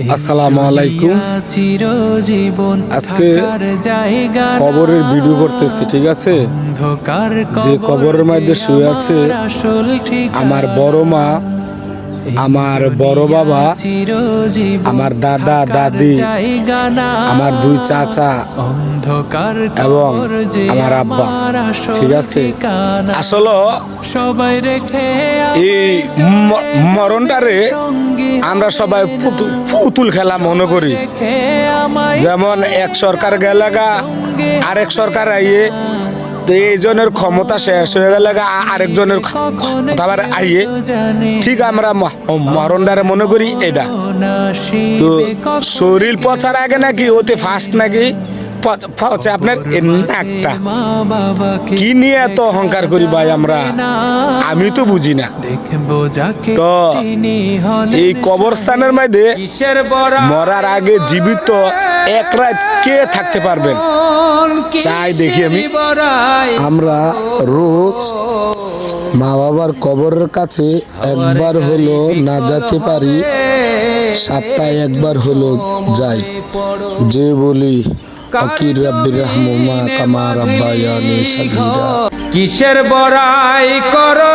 আসসালামু আলাইকুম। আজকে কবরের ভিডিও করতেছি, ঠিক আছে? যে কবরের মধ্যে শুয়ে আছে আমার বড় মা, আমার বড় বাবা, আমার দাদা দাদি, আমার দুই চাচা এবং আমার আব্বা, ঠিক আছে? আসলে এই মরণটারে আমরা সবাই পুতুল খেলা মনে করি। যেমন এক সরকার গেলাগা আরেক সরকার আইয়ে, তো এইজনের ক্ষমতা শেষ হয়ে গেলে আরেকজনের ক্ষমতা আবার আইয়ে, ঠিক আমরা মরণটারে মনে করি এটা। তো শরীর পচার আগে নাকি অতি ফাস্ট নাকি পচে আপনার নাকটা। কি নিয়ে এত অহংকার করি ভাই আমরা, আমি তো বুঝি না। তো এই কবরস্থানের মধ্যে মরার আগে জীবিত এক রাত কে থাকতে পারবেন চাই দেখি আমি। আমরা রোজ মা বাবার কবরের কাছে একবার হলো না যেতে পারি, সপ্তাহে একবার হলো যাই, যে বলি ফকির রাব্বির রহমা কামা রাব্বায়ানি সাগীরা। কিসের বড়াই করো